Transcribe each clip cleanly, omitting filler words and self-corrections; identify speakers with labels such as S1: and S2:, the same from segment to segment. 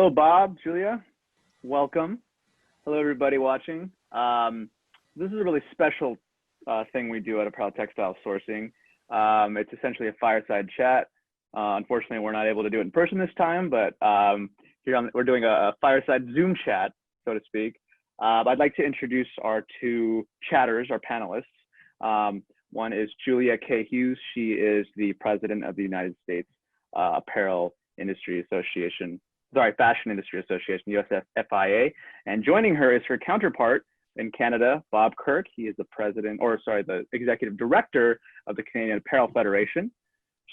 S1: Hello, Bob, Julia. Welcome. Hello, everybody watching. This is a really special thing we do at Apparel Textile Sourcing. It's essentially a fireside chat. Unfortunately, we're not able to do it in person this time, but we're doing a fireside Zoom chat, so to speak. I'd like to introduce our two chatters, our panelists. One is Julia Kay Hughes. She is the president of the United States Fashion Industry Association, USFIA. And joining her is her counterpart in Canada, Bob Kirke. He is the executive director of the Canadian Apparel Federation.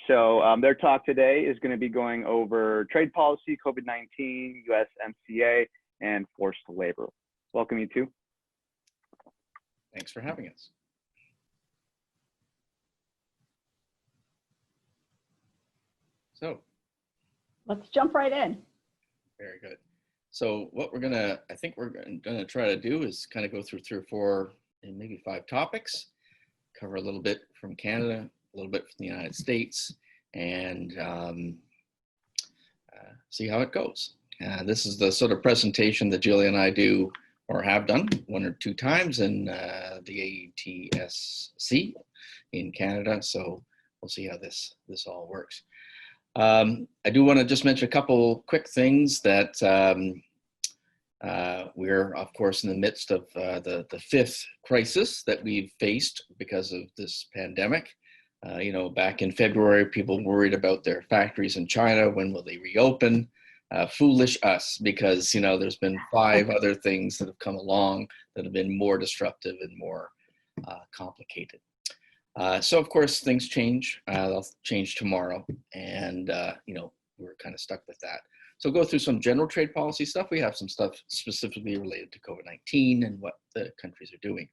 S1: So their talk today is going to be going over trade policy, COVID-19, USMCA, and forced labor. Welcome, you two.
S2: Thanks for having us. So
S3: let's jump right in.
S2: Very good. So what I think we're gonna try to do is kind of go through 3 or 4 and maybe 5 topics, cover a little bit from Canada, a little bit from the United States, and see how it goes. This is the sort of presentation that Julia and I do or have done 1 or 2 times in the ATSC in Canada. So we'll see how this all works. I do want to just mention a couple quick things that we're, of course, in the midst of the 5th crisis that we've faced because of this pandemic. Back in February, people worried about their factories in China. When will they reopen? Foolish us, because, there's been 5 other things that have come along that have been more disruptive and more complicated. So of course things change, they'll change tomorrow, and we're kind of stuck with that. So go through some general trade policy stuff. We have some stuff specifically related to COVID-19 and what the countries are doing.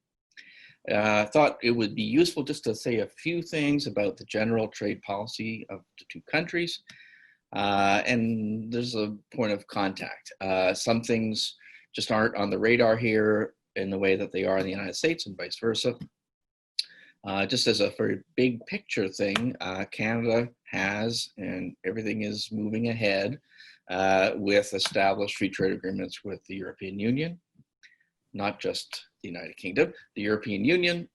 S2: I thought it would be useful just to say a few things about the general trade policy of the 2 countries. And there's a point of contact. Some things just aren't on the radar here in the way that they are in the United States, and vice versa. Just as a very big picture thing, Canada has, and everything is moving ahead with established free trade agreements with the European Union, not just the United Kingdom. The European Union,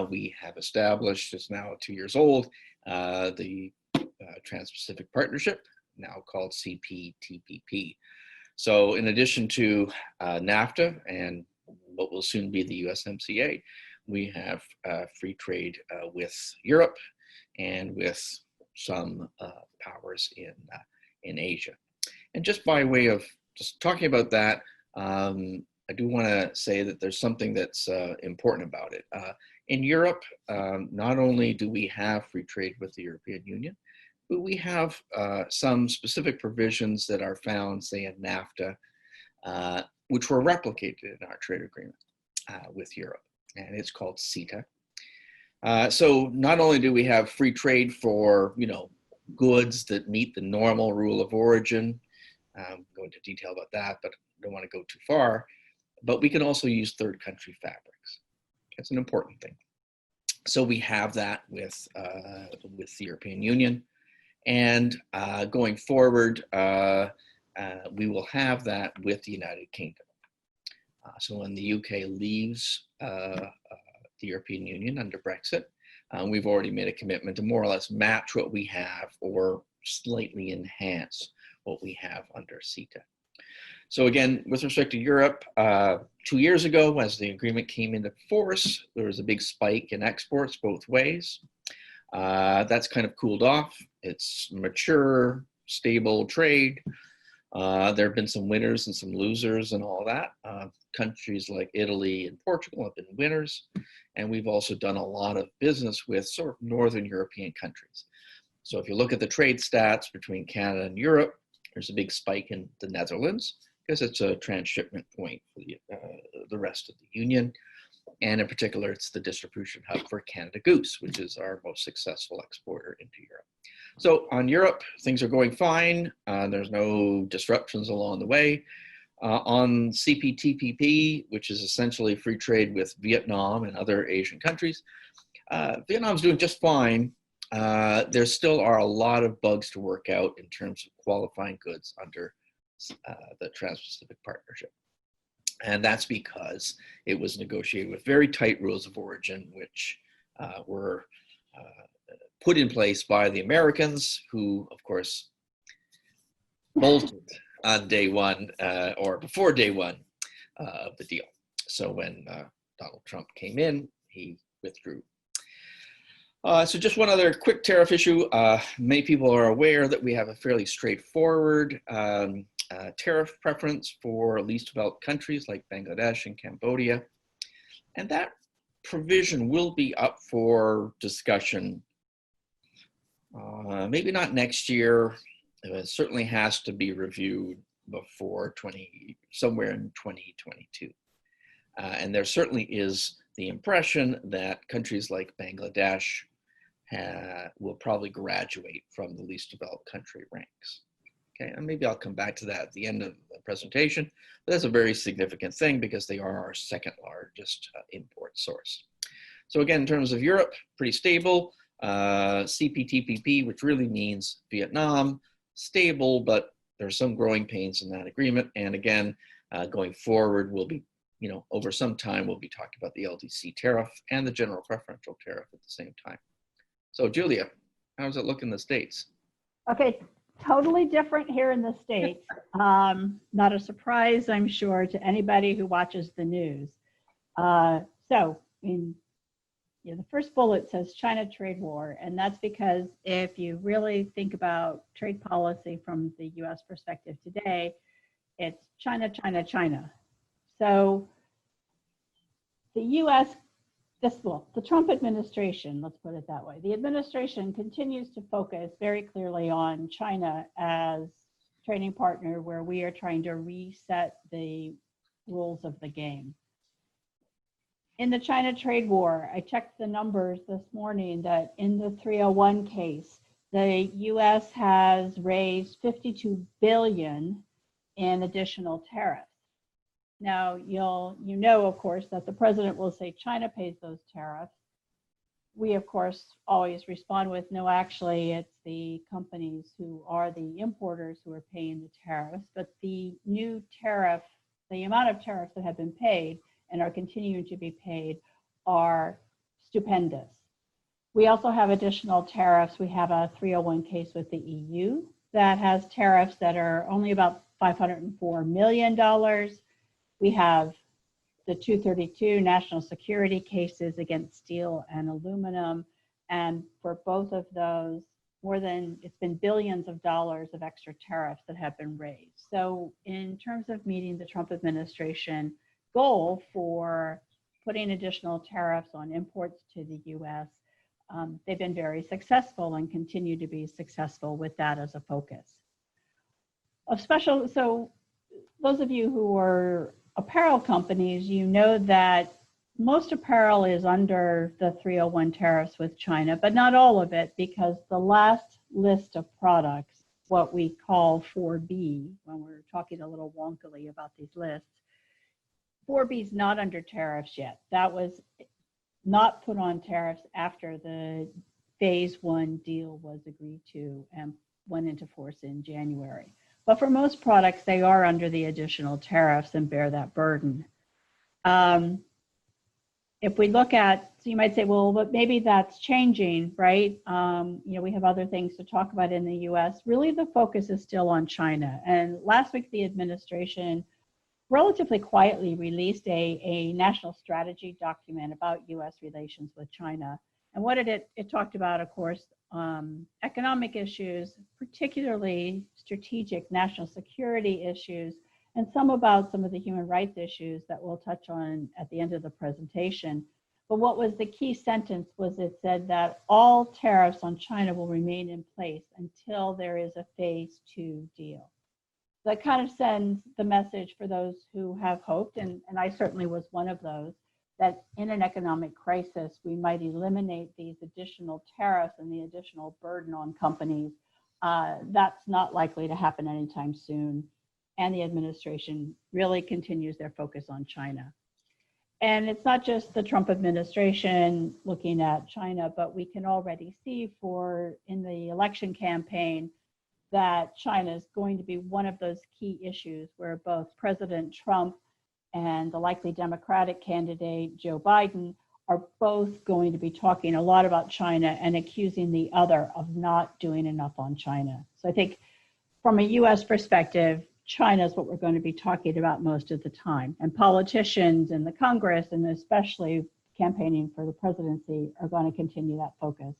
S2: we have established, it's now 2 years old, the Trans-Pacific Partnership, now called CPTPP. So in addition to NAFTA and what will soon be the USMCA, we have free trade with Europe and with some powers in Asia. And just by way of just talking about that, I do want to say that there's something that's important about it. In Europe, not only do we have free trade with the European Union, but we have some specific provisions that are found, say, in NAFTA, which were replicated in our trade agreement with Europe. And it's called CETA. So not only do we have free trade for, goods that meet the normal rule of origin, go into detail about that, but I don't want to go too far, but we can also use third country fabrics. That's an important thing. So we have that with the European Union, and going forward, we will have that with the United Kingdom. So when the UK leaves the European Union under Brexit, we've already made a commitment to more or less match what we have or slightly enhance what we have under CETA. So again, with respect to Europe, 2 years ago, as the agreement came into force, there was a big spike in exports both ways. That's kind of cooled off. It's mature, stable trade. There have been some winners and some losers and all that. Countries like Italy and Portugal have been winners. And we've also done a lot of business with sort of Northern European countries. So if you look at the trade stats between Canada and Europe, there's a big spike in the Netherlands because it's a transshipment point for the rest of the Union. And in particular, it's the distribution hub for Canada Goose, which is our most successful exporter into Europe. So on Europe, things are going fine. There's no disruptions along the way. On CPTPP, which is essentially free trade with Vietnam and other Asian countries, Vietnam's doing just fine. There still are a lot of bugs to work out in terms of qualifying goods under the Trans-Pacific Partnership. And that's because it was negotiated with very tight rules of origin, which were put in place by the Americans, who, of course, bolted on day one or before day one of the deal. So when Donald Trump came in, he withdrew. So just one other quick tariff issue. Many people are aware that we have a fairly straightforward tariff preference for least developed countries like Bangladesh and Cambodia. And that provision will be up for discussion, maybe not next year. It certainly has to be reviewed before somewhere in 2022. And there certainly is the impression that countries like Bangladesh will probably graduate from the least developed country ranks. Okay, and maybe I'll come back to that at the end of the presentation, but that's a very significant thing because they are our second largest import source. So again, in terms of Europe, pretty stable. CPTPP, which really means Vietnam, stable, but there are some growing pains in that agreement. And again, going forward, we'll be, over some time, we'll be talking about the LDC tariff and the general preferential tariff at the same time. So Julia, how does it look in the States?
S3: Okay, totally different here in the States. Not a surprise, I'm sure, to anybody who watches the news. The first bullet says China trade war, and that's because if you really think about trade policy from the US perspective today, it's China, China, China. So the US, the Trump administration, let's put it that way, the administration continues to focus very clearly on China as trading partner where we are trying to reset the rules of the game. In the China trade war, I checked the numbers this morning that in the 301 case, the US has raised $52 billion in additional tariffs. Now, you know, of course, that the president will say China pays those tariffs. We, of course, always respond with, no, actually, it's the companies who are the importers who are paying the tariffs. But the new tariff, the amount of tariffs that have been paid and are continuing to be paid are stupendous. We also have additional tariffs. We have a 301 case with the EU that has tariffs that are only about $504 million. We have the 232 national security cases against steel and aluminum. And for both of those, it's been billions of dollars of extra tariffs that have been raised. So in terms of meeting the Trump administration goal for putting additional tariffs on imports to the US, they've been very successful and continue to be successful with that as a focus. So those of you who are apparel companies, you know that most apparel is under the 301 tariffs with China, but not all of it, because the last list of products, what we call 4B, when we're talking a little wonkily about these lists, 4B is not under tariffs yet. That was not put on tariffs after the phase 1 deal was agreed to and went into force in January. But for most products, they are under the additional tariffs and bear that burden. If we look at, so you might say, well, but maybe that's changing, right? We have other things to talk about in the US. Really, the focus is still on China. And last week, the administration relatively quietly released a national strategy document about US relations with China. And what did it talked about, of course, economic issues, particularly strategic national security issues, and some about some of the human rights issues that we'll touch on at the end of the presentation. But what was the key sentence was it said that all tariffs on China will remain in place until there is a phase 2 deal. That kind of sends the message for those who have hoped, and I certainly was one of those, that in an economic crisis, we might eliminate these additional tariffs and the additional burden on companies. That's not likely to happen anytime soon. And the administration really continues their focus on China. And it's not just the Trump administration looking at China, but we can already see in the election campaign, that China is going to be one of those key issues where both President Trump and the likely Democratic candidate, Joe Biden, are both going to be talking a lot about China and accusing the other of not doing enough on China. So I think from a US perspective, China is what we're going to be talking about most of the time. And politicians in the Congress, and especially campaigning for the presidency, are going to continue that focus.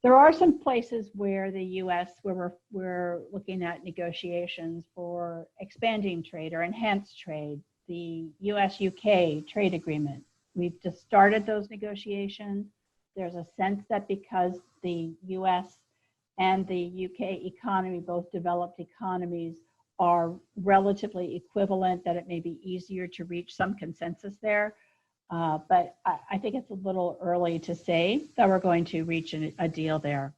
S3: There are some places where the US, where we're looking at negotiations for expanding trade or enhanced trade, the US-UK trade agreement. We've just started those negotiations. There's a sense that because the US and the UK economy, both developed economies, are relatively equivalent, that it may be easier to reach some consensus there. But I think it's a little early to say that we're going to reach a deal there.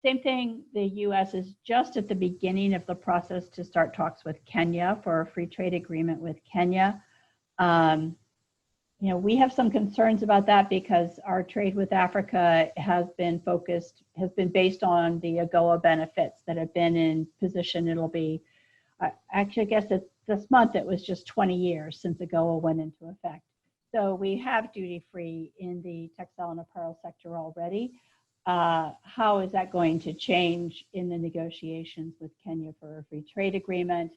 S3: Same thing, the US is just at the beginning of the process to start talks with Kenya for a free trade agreement with Kenya. You know, we have some concerns about that because our trade with Africa has been based on the AGOA benefits that have been in position. It'll be, actually, I guess this month it was just 20 years since AGOA went into effect. So we have duty-free in the textile and apparel sector already. How is that going to change in the negotiations with Kenya for a free trade agreement?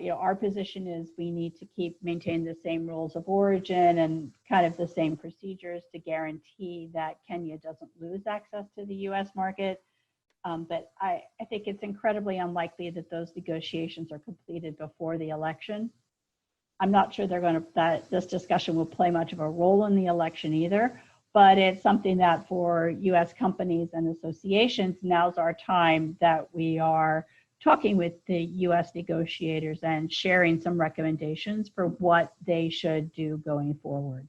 S3: You know, our position is we need to maintain the same rules of origin and kind of the same procedures to guarantee that Kenya doesn't lose access to the US market. But I think it's incredibly unlikely that those negotiations are completed before the election. I'm not sure that this discussion will play much of a role in the election either, but it's something that for US companies and associations, now's our time that we are talking with the US negotiators and sharing some recommendations for what they should do going forward.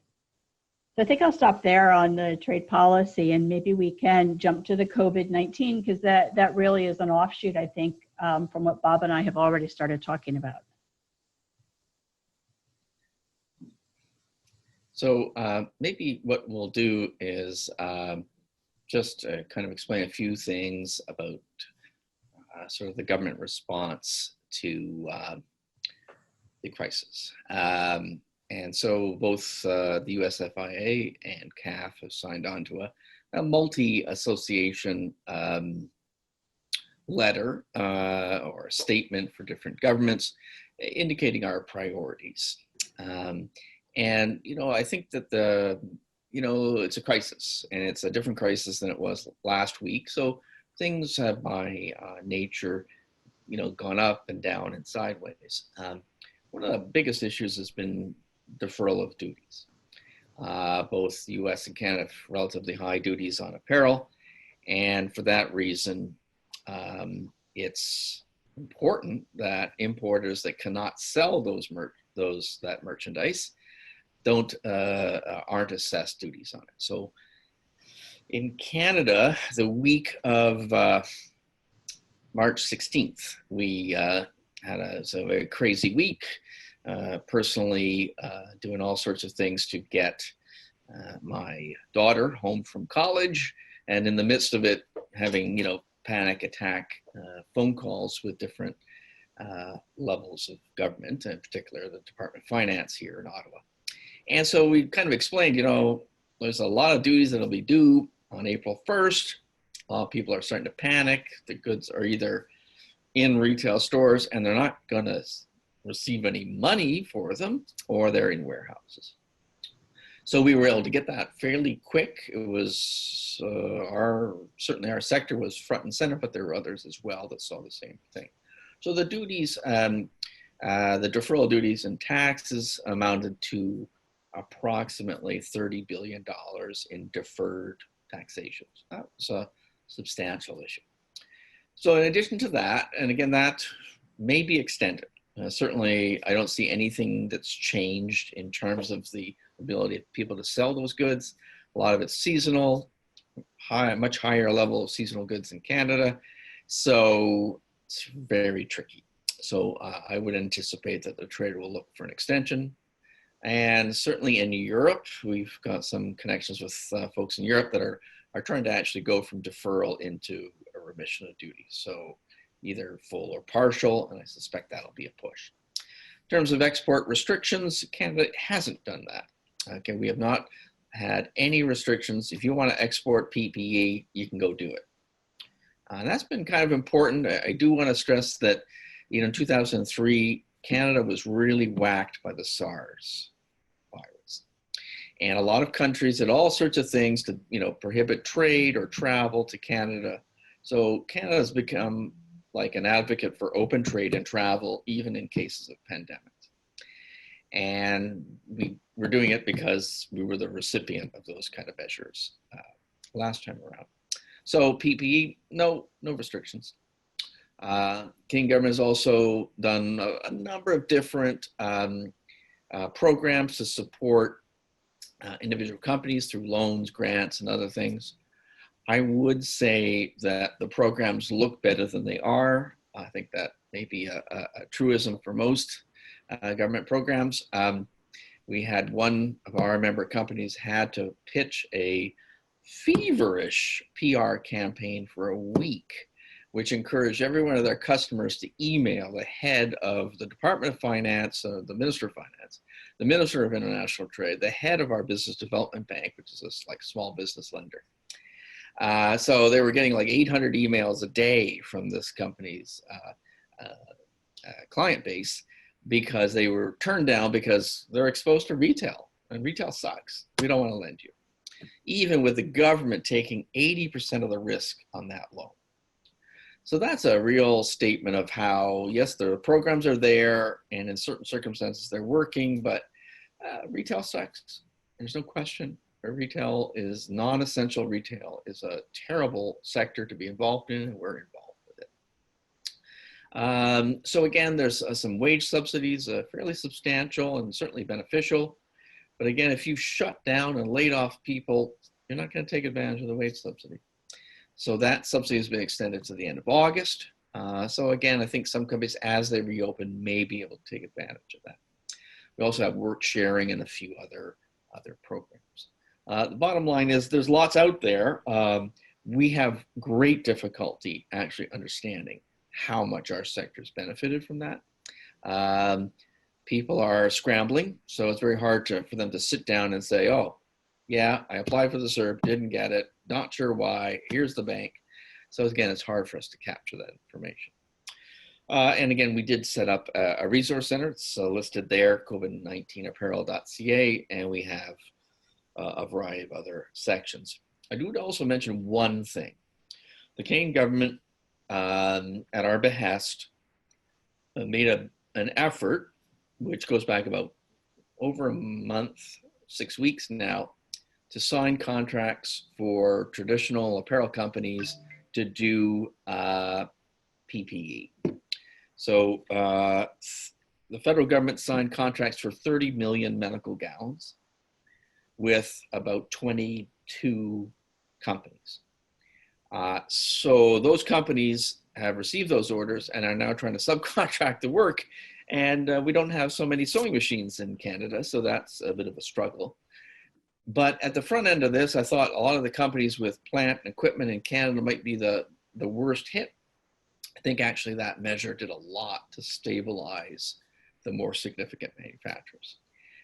S3: So I think I'll stop there on the trade policy, and maybe we can jump to the COVID-19, because that really is an offshoot, I think, from what Bob and I have already started talking about.
S2: So maybe what we'll do is just kind of explain a few things about sort of the government response to the crisis. And so both the USFIA and CAF have signed on to a multi-association letter or a statement for different governments indicating our priorities. And, you know, I think that it's a crisis, and it's a different crisis than it was last week. So things have by nature, gone up and down and sideways. One of the biggest issues has been deferral of duties. Both the US and Canada have relatively high duties on apparel. And for that reason, it's important that importers that cannot sell that merchandise aren't assessed duties on it. So in Canada, the week of March 16th, we had a very crazy week, personally doing all sorts of things to get my daughter home from college, and in the midst of it, having, panic attack phone calls with different levels of government, in particular the Department of Finance here in Ottawa. And so we kind of explained, there's a lot of duties that'll be due on April 1st. A lot of people are starting to panic. The goods are either in retail stores and they're not going to receive any money for them, or they're in warehouses. So we were able to get that fairly quick. It was certainly our sector was front and center, but there were others as well that saw the same thing. So the duties, the deferral duties and taxes amounted to approximately $30 billion in deferred taxation. That was a substantial issue. So in addition to that, and again, that may be extended. Certainly, I don't see anything that's changed in terms of the ability of people to sell those goods. A lot of it's seasonal, much higher level of seasonal goods in Canada. So it's very tricky. So I would anticipate that the trade will look for an extension. And certainly in Europe, we've got some connections with folks in Europe that are trying to actually go from deferral into a remission of duty. So either full or partial, and I suspect that'll be a push. In terms of export restrictions, Canada hasn't done that. Okay, we have not had any restrictions. If you want to export PPE, you can go do it. And that's been kind of important. I do want to stress that, in 2003, Canada was really whacked by the SARS virus. And a lot of countries did all sorts of things to, prohibit trade or travel to Canada. So Canada has become like an advocate for open trade and travel, even in cases of pandemics. And we were doing it because we were the recipient of those kind of measures last time around. So PPE, no restrictions. Canadian government has also done a number of different programs to support individual companies through loans, grants, and other things. I would say that the programs look better than they are. I think that may be a truism for most government programs. We had one of our member companies had to pitch a feverish PR campaign for a week, which encouraged every one of their customers to email the head of the Department of Finance, the Minister of Finance, the Minister of International Trade, the head of our Business Development Bank, which is a small business lender. So they were getting like 800 emails a day from this company's client base because they were turned down because they're exposed to retail, and retail sucks. We don't want to lend you, even with the government taking 80% of the risk on that loan. So that's a real statement of how, yes, the programs are there, and in certain circumstances they're working, but retail sucks. There's no question. Retail is non-essential. Retail is a terrible sector to be involved in, and we're involved with it. So again, there's some wage subsidies, fairly substantial and certainly beneficial. But again, if you shut down and laid off people, you're not going to take advantage of the wage subsidy. So that subsidy has been extended to the end of August. So again, I think some companies, as they reopen, may be able to take advantage of that. We also have work sharing and a few other programs. The bottom line is there's lots out there. We have great difficulty actually understanding how much our sector's benefited from that. People are scrambling, so it's very hard for them to sit down and say, oh, yeah, I applied for the CERB, didn't get it, not sure why, here's the bank. So again, it's hard for us to capture that information. And again, we did set up a resource center. It's listed there, COVID-19apparel.ca, and we have a variety of other sections. I do also mention one thing. The Canadian government, at our behest, made an effort, which goes back about over a month, 6 weeks now, to sign contracts for traditional apparel companies to do PPE. So the federal government signed contracts for 30 million medical gowns with about 22 companies. So those companies have received those orders and are now trying to subcontract the work. And we don't have so many sewing machines in Canada, so that's a bit of a struggle. But at the front end of this, I thought a lot of the companies with plant and equipment in Canada might be the worst hit. I think actually that measure did a lot to stabilize the more significant manufacturers.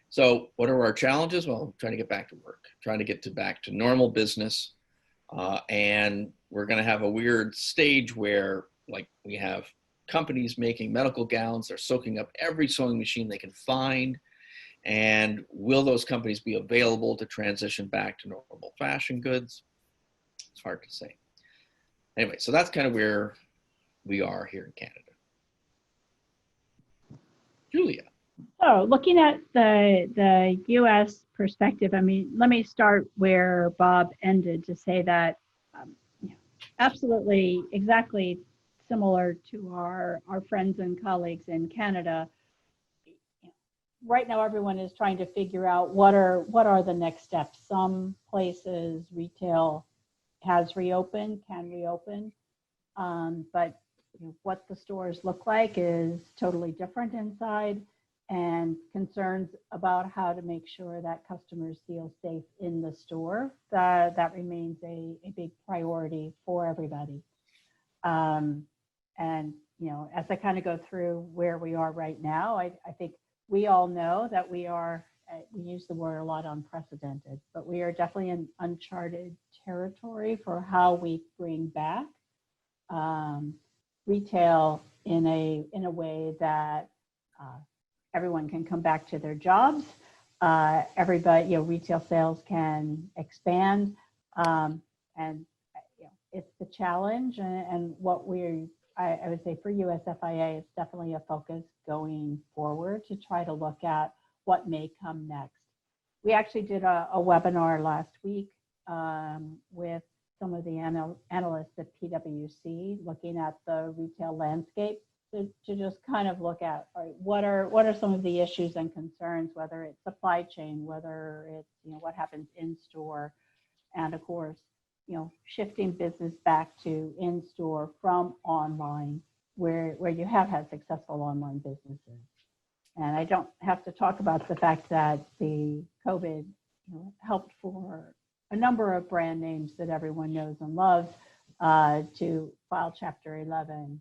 S2: So what are our challenges? Well, trying to get back to work, trying to get back to normal business. And we're going to have a weird stage where, like, we have companies making medical gowns. They're soaking up every sewing machine they can find. And will those companies be available to transition back to normal fashion goods? It's hard to say. Anyway, so that's kind of where we are here in Canada. Julia.
S3: So looking at the U.S. perspective, I mean, let me start where Bob ended to say that absolutely, exactly similar to our friends and colleagues in Canada. Right now, everyone is trying to figure out what are the next steps. Some places retail has reopened, can reopen, but what the stores look like is totally different inside, and concerns about how to make sure that customers feel safe in the store, that remains a big priority for everybody. And, you know, as I kind of go through where we are right now, I think we all know that we are, we use the word a lot, unprecedented, but we are definitely in uncharted territory for how we bring back retail in a way that everyone can come back to their jobs. Everybody, you know, retail sales can expand, and you know, it's the challenge. And what I would say for USFIA, it's definitely a focus going forward to try to look at what may come next. We actually did a webinar last week with some of the analysts at PwC, looking at the retail landscape to just kind of look at, all right, what are some of the issues and concerns, whether it's supply chain, whether it's, you know, what happens in store, and of course, you know, shifting business back to in store from online, where you have had successful online businesses. And I don't have to talk about the fact that the COVID, you know, helped for a number of brand names that everyone knows and loves to file Chapter 11,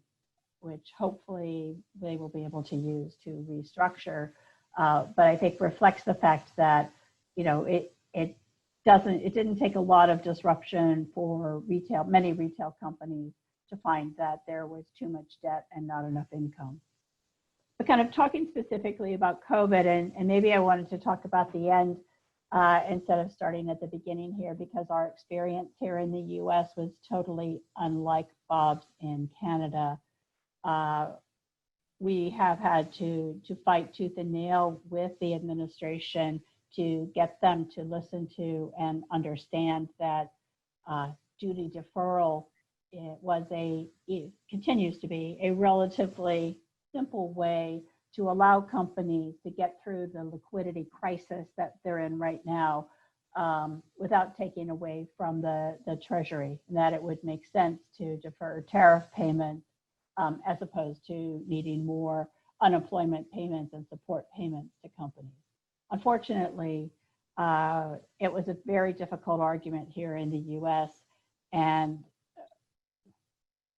S3: which hopefully they will be able to use to restructure. But I think reflects the fact that, you know, it didn't take a lot of disruption for many retail companies to find that there was too much debt and not enough income. But kind of talking specifically about COVID, and maybe I wanted to talk about the end instead of starting at the beginning here, because our experience here in the US was totally unlike Bob's in Canada. We have had to fight tooth and nail with the administration to get them to listen to and understand that duty deferral it continues to be a relatively simple way to allow companies to get through the liquidity crisis that they're in right now without taking away from the Treasury, and that it would make sense to defer tariff payments as opposed to needing more unemployment payments and support payments to companies. Unfortunately, it was a very difficult argument here in the US, and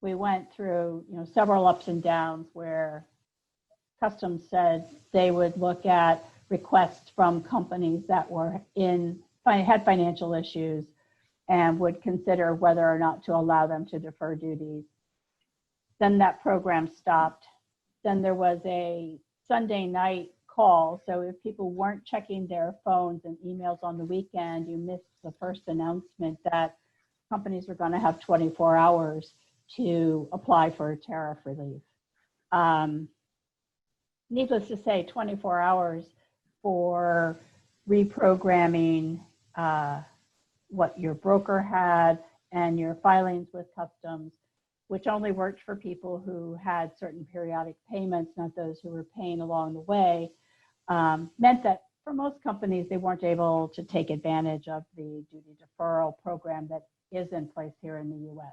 S3: we went through, you know, several ups and downs where Customs said they would look at requests from companies that were had financial issues and would consider whether or not to allow them to defer duties. Then that program stopped. Then there was a Sunday night call. So if people weren't checking their phones and emails on the weekend, you missed the first announcement that companies were going to have 24 hours to apply for tariff relief. Needless to say, 24 hours for reprogramming what your broker had and your filings with Customs, which only worked for people who had certain periodic payments, not those who were paying along the way, meant that for most companies, they weren't able to take advantage of the duty deferral program that is in place here in the US.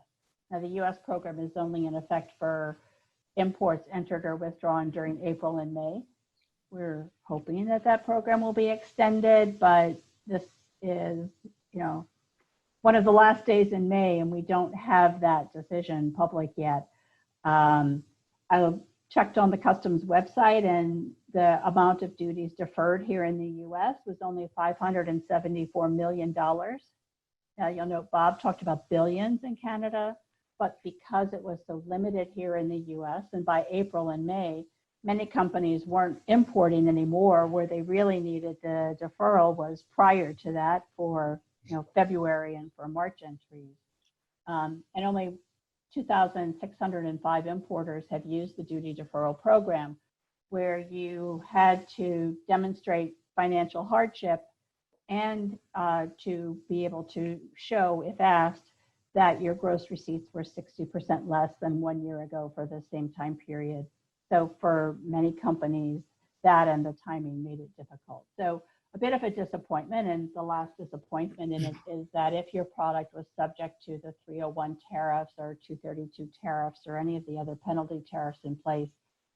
S3: Now, the US program is only in effect for imports entered or withdrawn during April and May. We're hoping that that program will be extended, but this is, you know, one of the last days in May, and we don't have that decision public yet. I checked on the Customs website, and the amount of duties deferred here in the US was only $574 million. Now, you'll note Bob talked about billions in Canada, but because it was so limited here in the US, and by April and May, many companies weren't importing anymore. Where they really needed the deferral was prior to that for, you know, February and for March entries. And only 2,605 importers have used the duty deferral program, where you had to demonstrate financial hardship and to be able to show, if asked, that your gross receipts were 60% less than 1 year ago for the same time period. So for many companies, that and the timing made it difficult. So a bit of a disappointment, and the last disappointment in it is that if your product was subject to the 301 tariffs or 232 tariffs or any of the other penalty tariffs in place,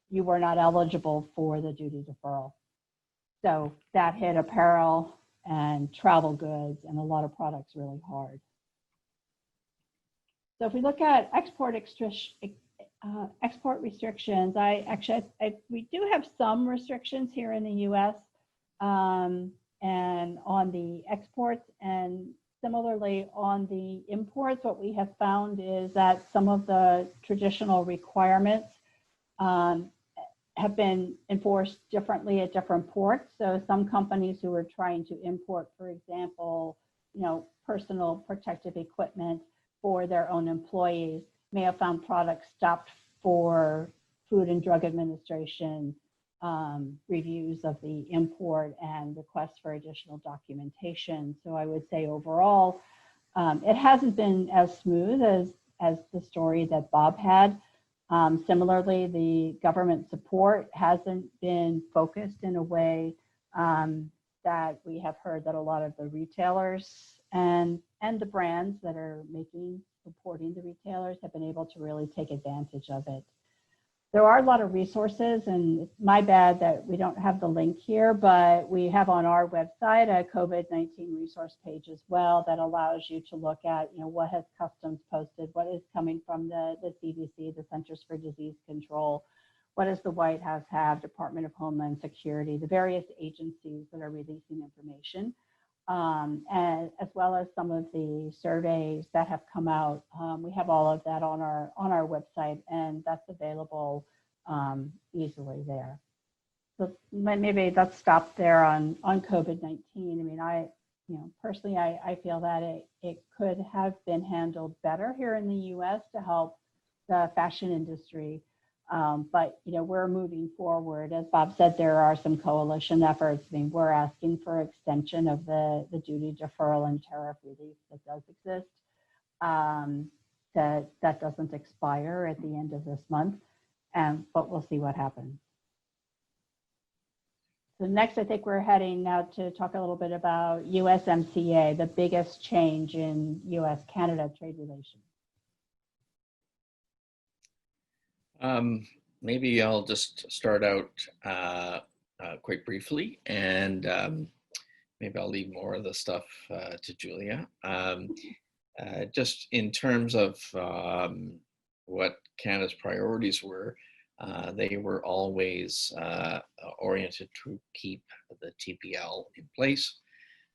S3: you were not eligible for the duty deferral. So that hit apparel and travel goods and a lot of products really hard. So if we look at export restrictions, we do have some restrictions here in the U.S. And on the exports, and similarly on the imports, what we have found is that some of the traditional requirements have been enforced differently at different ports. So some companies who are trying to import, for example, personal protective equipment for their own employees may have found products stopped for Food and Drug Administration reviews of the import and requests for additional documentation. So I would say overall, it hasn't been as smooth as the story that Bob had. Similarly, the government support hasn't been focused in a way that we have heard that a lot of the retailers and the brands that are supporting the retailers have been able to really take advantage of it. There are a lot of resources, and it's my bad that we don't have the link here, but we have on our website a COVID-19 resource page as well that allows you to look at, what has Customs posted, what is coming from the CDC, the Centers for Disease Control, what does the White House have, Department of Homeland Security, the various agencies that are releasing information, and as well as some of the surveys that have come out. We have all of that on our website, and that's available easily there. So maybe let's stop there on COVID-19. I mean, personally, I feel that it could have been handled better here in the U.S. to help the fashion industry. But we're moving forward. As Bob said, there are some coalition efforts. I mean, we're asking for extension of the duty deferral and tariff relief that does exist. That doesn't expire at the end of this month, but we'll see what happens. So next, I think we're heading now to talk a little bit about USMCA, the biggest change in U.S.-Canada trade relations.
S2: Maybe I'll just start out quite briefly, and maybe I'll leave more of the stuff to Julia. Just in terms of what Canada's priorities were, they were always oriented to keep the TPL in place.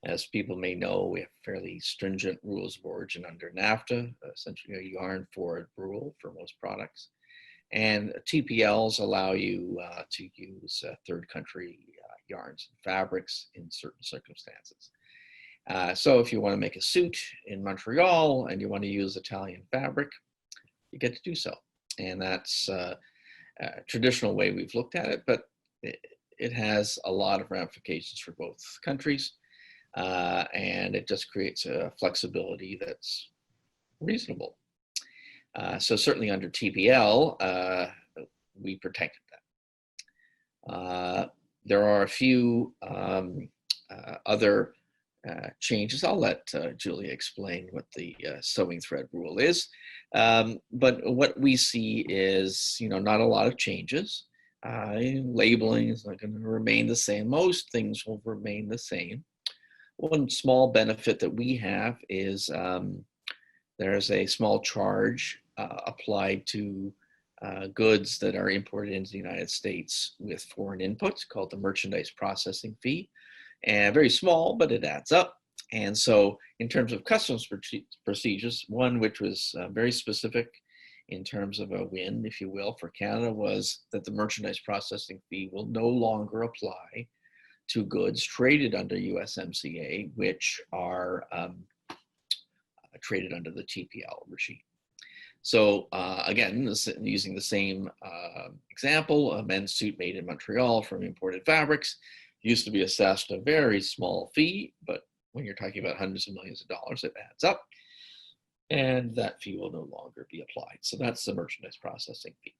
S2: As people may know, we have fairly stringent rules of origin under NAFTA, essentially a yarn forward rule for most products. And TPLs allow you to use third country yarns and fabrics in certain circumstances. So if you want to make a suit in Montreal and you want to use Italian fabric, you get to do so. And that's a traditional way we've looked at it, but it has a lot of ramifications for both countries. And it just creates a flexibility that's reasonable. So certainly under TPL, we protected that. There are a few other changes. I'll let Julia explain what the sewing thread rule is. But what we see is, not a lot of changes. Labeling is not going to remain the same. Most things will remain the same. One small benefit that we have is there's a small charge applied to goods that are imported into the United States with foreign inputs called the merchandise processing fee. And very small, but it adds up. And so in terms of customs procedures, one which was very specific in terms of a win, if you will, for Canada was that the merchandise processing fee will no longer apply to goods traded under USMCA, which are traded under the TPL regime. So again, using the same example, a men's suit made in Montreal from imported fabrics used to be assessed a very small fee, but when you're talking about hundreds of millions of dollars, it adds up, and that fee will no longer be applied. So that's the merchandise processing fee.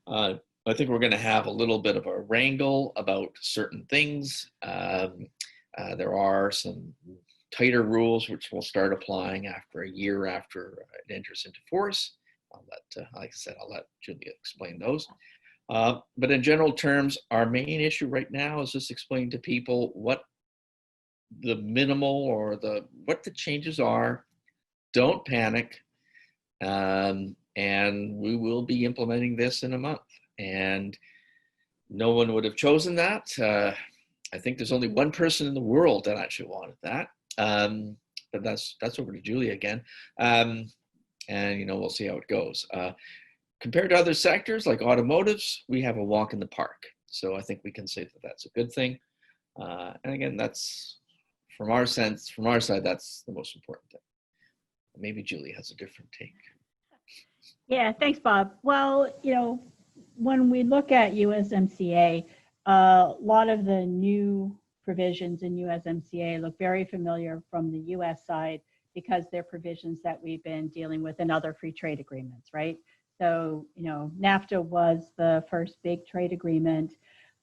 S2: I think we're going to have a little bit of a wrangle about certain things. There are some tighter rules which will start applying after a year after it enters into force. Like I said, I'll let Julia explain those. But in general terms, our main issue right now is just explain to people what the minimal or what the changes are. Don't panic. And we will be implementing this in a month. And no one would have chosen that. I think there's only one person in the world that actually wanted that. But that's over to Julie again. And, we'll see how it goes. Compared to other sectors like automotives, we have a walk in the park. So I think we can say that that's a good thing. And again, that's from our side, that's the most important thing. Maybe Julie has a different take.
S3: Yeah, thanks, Bob. Well, when we look at USMCA, a lot of the new provisions in USMCA look very familiar from the US side because they're provisions that we've been dealing with in other free trade agreements, right? So, NAFTA was the first big trade agreement.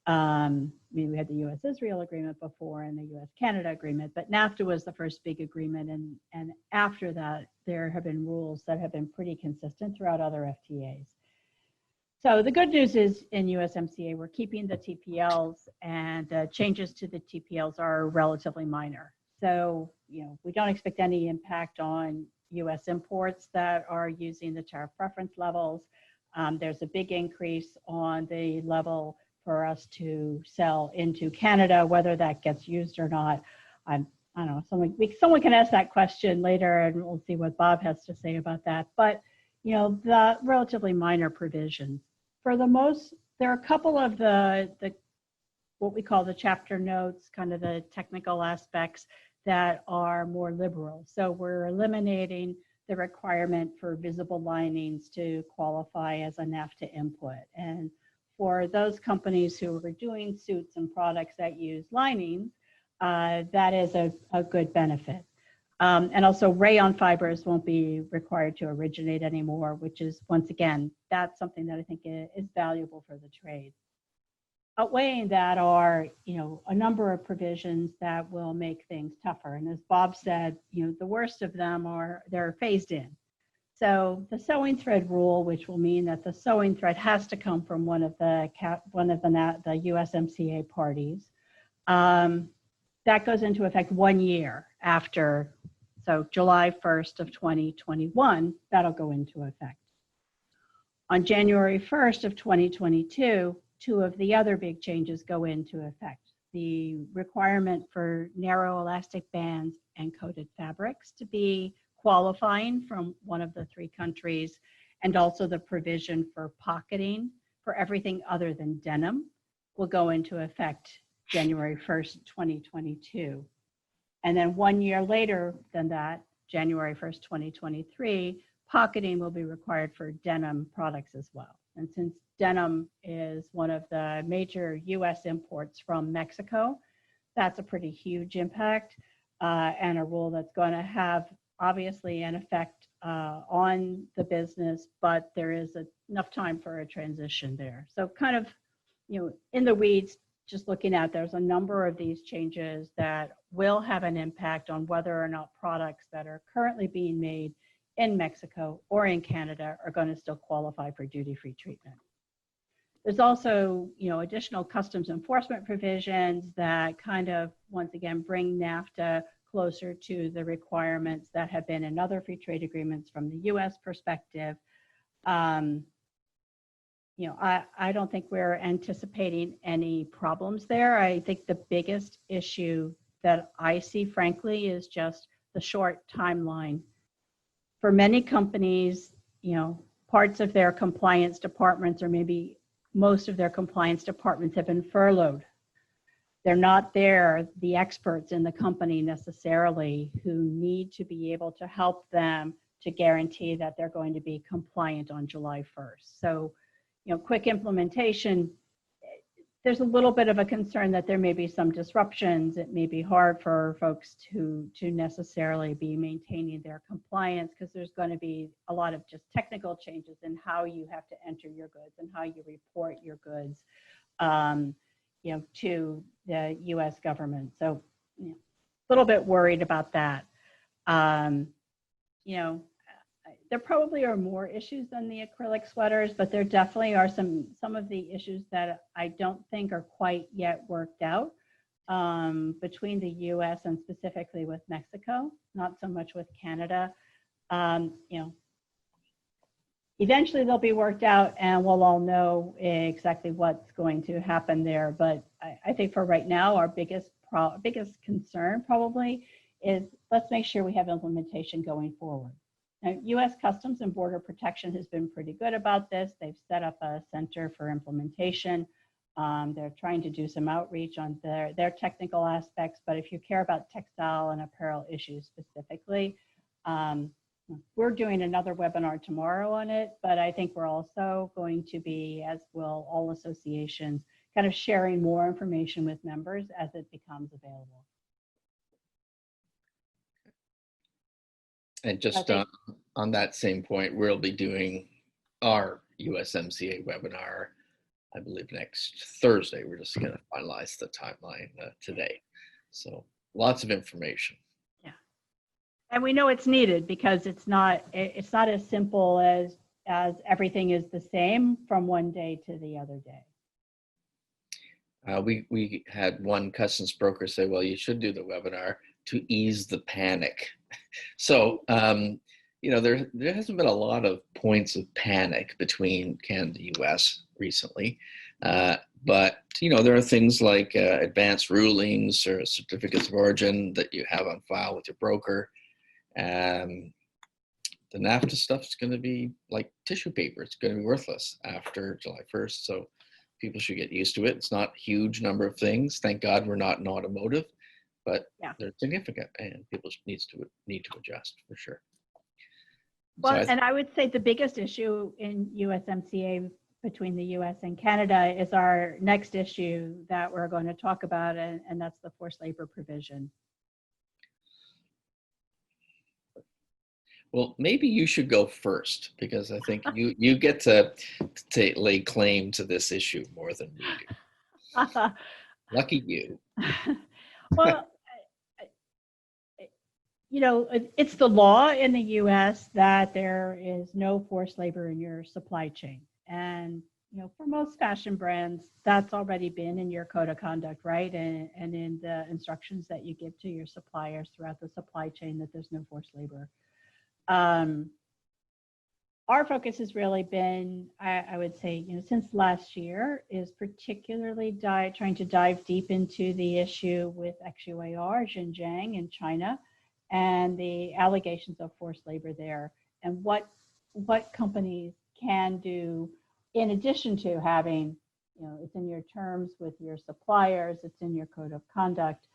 S3: We had the US-Israel agreement before and the US-Canada agreement, but NAFTA was the first big agreement. And after that, there have been rules that have been pretty consistent throughout other FTAs. So the good news is in USMCA, we're keeping the TPLs, and the changes to the TPLs are relatively minor. So, we don't expect any impact on US imports that are using the tariff preference levels. There's a big increase on the level for us to sell into Canada, whether that gets used or not. I don't know, someone can ask that question later, and we'll see what Bob has to say about that. But, the relatively minor provisions. For the most, there are a couple of the what we call the chapter notes, kind of the technical aspects that are more liberal. So we're eliminating the requirement for visible linings to qualify as a NAFTA input. And for those companies who are doing suits and products that use linings, that is a good benefit. And also rayon fibers won't be required to originate anymore, which is, once again, that's something that I think is valuable for the trade. Outweighing that are, a number of provisions that will make things tougher. And as Bob said, the worst of them they're phased in. So the sewing thread rule, which will mean that the sewing thread has to come from one of the USMCA parties, that goes into effect 1 year after. So July 1st of 2021, that'll go into effect. On January 1st of 2022, two of the other big changes go into effect. The requirement for narrow elastic bands and coated fabrics to be qualifying from one of the three countries, and also the provision for pocketing for everything other than denim will go into effect January 1st, 2022. And then 1 year later than that, January 1st, 2023, pocketing will be required for denim products as well. And since denim is one of the major US imports from Mexico, that's a pretty huge impact and a rule that's going to have obviously an effect on the business, but there is enough time for a transition there. So kind of, in the weeds, just looking at, there's a number of these changes that will have an impact on whether or not products that are currently being made in Mexico or in Canada are going to still qualify for duty-free treatment. There's also, additional customs enforcement provisions that kind of, once again, bring NAFTA closer to the requirements that have been in other free trade agreements from the US perspective. I don't think we're anticipating any problems there. I think the biggest issue that I see, frankly, is just the short timeline. For many companies, parts of their compliance departments, or maybe most of their compliance departments, have been furloughed. They're not there, the experts in the company necessarily, who need to be able to help them to guarantee that they're going to be compliant on July 1st. So, quick implementation, there's a little bit of a concern that there may be some disruptions. It may be hard for folks to necessarily be maintaining their compliance, because there's going to be a lot of just technical changes in how you have to enter your goods and how you report your goods, to the U.S. government. So, a little bit worried about that. There probably are more issues than the acrylic sweaters, but there definitely are some of the issues that I don't think are quite yet worked out between the U.S. and specifically with Mexico, not so much with Canada. eventually they'll be worked out and we'll all know exactly what's going to happen there. But I think for right now, our biggest concern probably is let's make sure we have implementation going forward. Now, U.S. Customs and Border Protection has been pretty good about this. They've set up a center for implementation. They're trying to do some outreach on their technical aspects, but if you care about textile and apparel issues specifically, we're doing another webinar tomorrow on it, but I think we're also going to be, as will all associations, kind of sharing more information with members as it becomes available.
S2: And just on that same point, we'll be doing our USMCA webinar, I believe next Thursday. We're just going to finalize the timeline today. So lots of information.
S3: Yeah, and we know it's needed because it's not as simple as everything is the same from one day to the other day.
S2: We had one customs broker say, well, you should do the webinar to ease the panic. So, you know, there hasn't been a lot of points of panic between Canada and the US recently. But, you know, there are things like advanced rulings or certificates of origin that you have on file with your broker. The NAFTA stuff is going to be like tissue paper. It's going to be worthless after July 1st. So people should get used to it. It's not a huge number of things. Thank God we're not in automotive, but yeah, they're significant and people need to adjust for sure.
S3: Well, and I would say the biggest issue in USMCA between the US and Canada is our next issue that we're going to talk about, and that's the forced labor provision.
S2: Well, maybe you should go first because I think you get to lay claim to this issue more than we do. Lucky you.
S3: Well, you know, it's the law in the US that there is no forced labor in your supply chain. And, you know, for most fashion brands, that's already been in your code of conduct, right? And in the instructions that you give to your suppliers throughout the supply chain that there's no forced labor. Our focus has really been, I would say, you know, since last year is particularly trying to dive deep into the issue with XUAR, Xinjiang in China, and the allegations of forced labor there, and what companies can do in addition to having, you know, it's in your terms with your suppliers, it's in your code of conduct,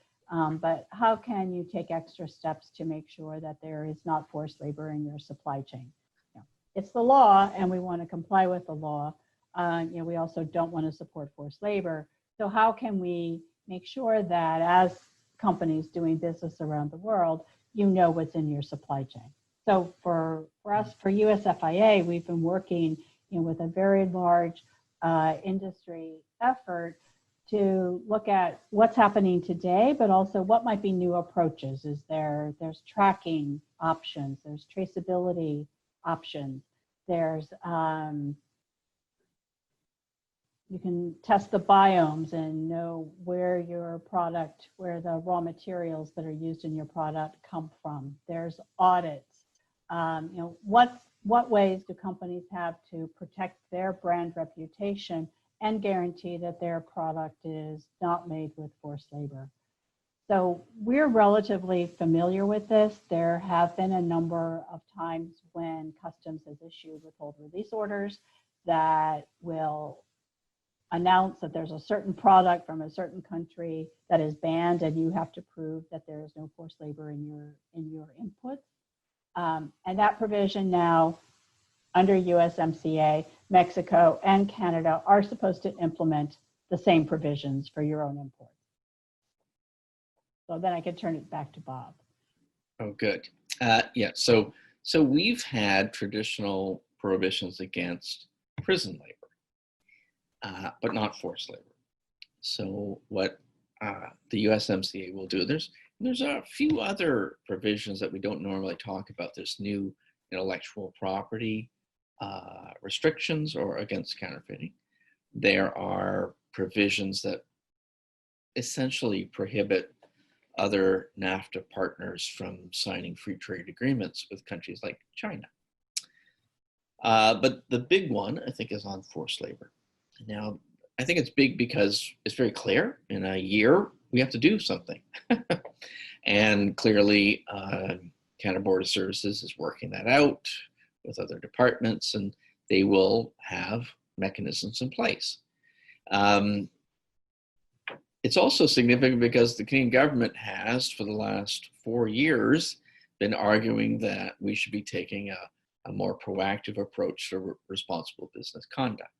S3: but how can you take extra steps to make sure that there is not forced labor in your supply chain? You know, it's the law and we want to comply with the law. You know, we also don't want to support forced labor. So how can we make sure that as companies doing business around the world, you know what's in your supply chain? So for us, for USFIA, we've been working, you know, with a very large industry effort to look at what's happening today, but also what might be new approaches. There's tracking options, there's traceability options, there's you can test the biomes and know where your product, where the raw materials that are used in your product come from. There's audits. You know, what ways do companies have to protect their brand reputation and guarantee that their product is not made with forced labor? So we're relatively familiar with this. There have been a number of times when customs has issued withhold release orders that will announce that there's a certain product from a certain country that is banned, and you have to prove that there is no forced labor in your inputs. And that provision now, under USMCA, Mexico and Canada are supposed to implement the same provisions for your own imports. So then I could turn it back to Bob.
S2: Oh, good. Yeah. So we've had traditional prohibitions against prison labor. But not forced labor. So what the USMCA will do, there's a few other provisions that we don't normally talk about. There's new intellectual property restrictions or against counterfeiting. There are provisions that essentially prohibit other NAFTA partners from signing free trade agreements with countries like China. But the big one, I think, is on forced labor. Now, I think it's big because it's very clear. In a year, we have to do something. And clearly, Canada Border Services is working that out with other departments, and they will have mechanisms in place. It's also significant because the Canadian government has, for the last 4 years, been arguing that we should be taking a more proactive approach to responsible business conduct.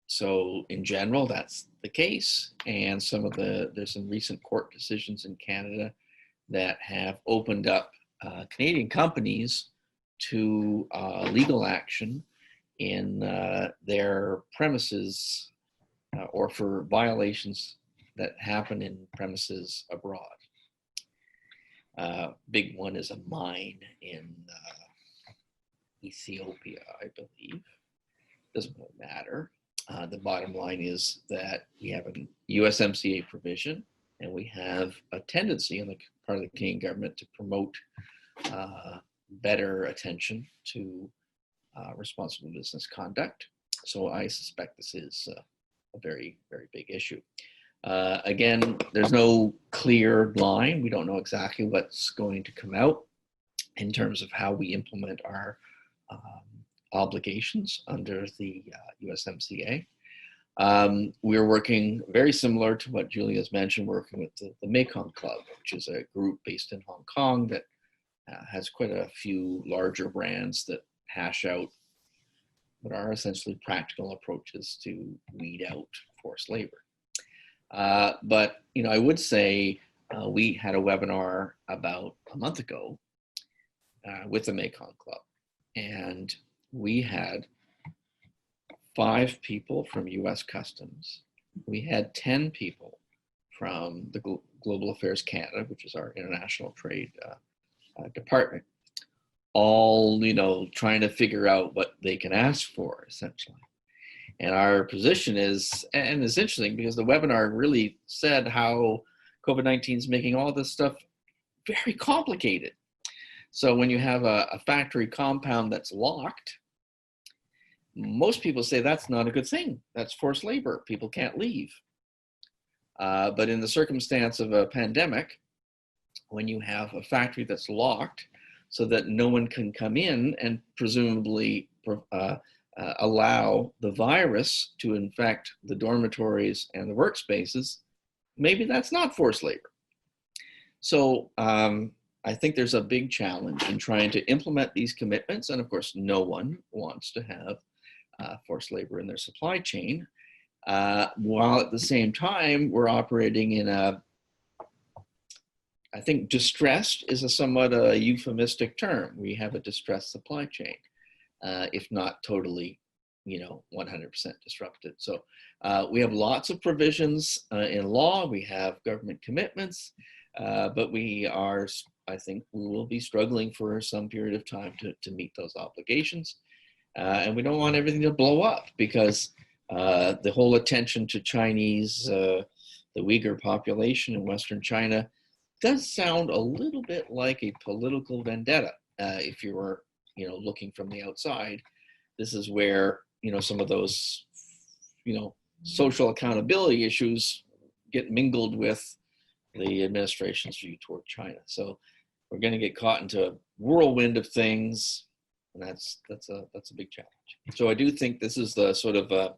S2: So in general, that's the case. And there's some recent court decisions in Canada that have opened up Canadian companies to legal action in their premises or for violations that happen in premises abroad. Big one is a mine in Ethiopia, I believe. Doesn't really matter. The bottom line is that we have a USMCA provision, and we have a tendency on the part of the Canadian government to promote better attention to responsible business conduct. So I suspect this is a very, very big issue. Again, there's no clear line. We don't know exactly what's going to come out in terms of how we implement our obligations under the USMCA. We're working very similar to what Julia's mentioned, working with the Mekong Club, which is a group based in Hong Kong that has quite a few larger brands that hash out what are essentially practical approaches to weed out forced labor. But I would say we had a webinar about a month ago with the Mekong Club, and we had 5 people from US Customs. We had 10 people from the Global Affairs Canada, which is our international trade department, all trying to figure out what they can ask for, essentially. And our position is, and it's interesting because the webinar really said how COVID-19 is making all this stuff very complicated. So when you have a factory compound that's locked, most people say that's not a good thing. That's forced labor. People can't leave. But in the circumstance of a pandemic, when you have a factory that's locked so that no one can come in and presumably allow the virus to infect the dormitories and the workspaces, maybe that's not forced labor. So I think there's a big challenge in trying to implement these commitments. And of course, no one wants to have forced labor in their supply chain, while at the same time, we're operating in I think distressed is a somewhat euphemistic term. We have a distressed supply chain, if not totally, 100% disrupted. So we have lots of provisions in law. We have government commitments, but I think we will be struggling for some period of time to meet those obligations. And we don't want everything to blow up because the whole attention to Chinese, the Uyghur population in Western China does sound a little bit like a political vendetta. If you were, looking from the outside, this is where, some of those, social accountability issues get mingled with the administration's view toward China. So we're going to get caught into a whirlwind of things. And that's a big challenge. So I do think this is the sort of the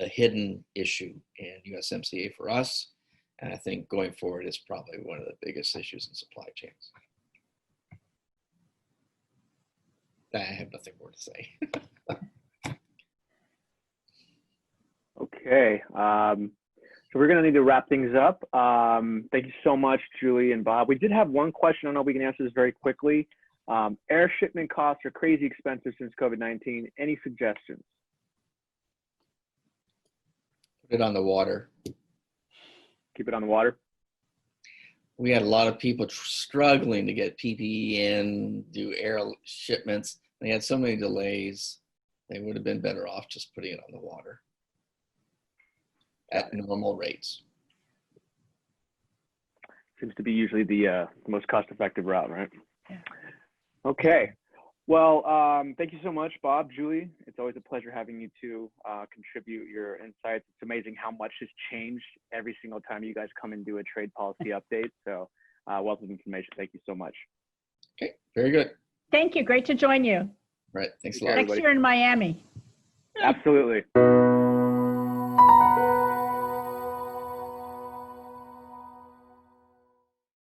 S2: hidden issue in USMCA for us. And I think going forward is probably one of the biggest issues in supply chains. I have nothing more to say.
S1: Okay. So we're going to need to wrap things up. Thank you so much, Julie and Bob. We did have one question. I don't know if we can answer this very quickly. Air shipment costs are crazy expensive since COVID-19. Any suggestions?
S2: Put it on the water.
S1: Keep it on the water.
S2: We had a lot of people struggling to get PPE in, do air shipments. They had so many delays. They would have been better off just putting it on the water at normal rates.
S1: Seems to be usually the most cost-effective route, right?
S3: Yeah.
S1: Okay. Well, thank you so much, Bob, Julie. It's always a pleasure having you two contribute your insights. It's amazing how much has changed every single time you guys come and do a trade policy update. So wealth of information. Thank you so much.
S2: Okay, very good.
S3: Thank you. Great to join you.
S2: Right. Thanks a
S1: Take
S2: lot.
S1: care,
S3: Next year in Miami.
S1: Absolutely.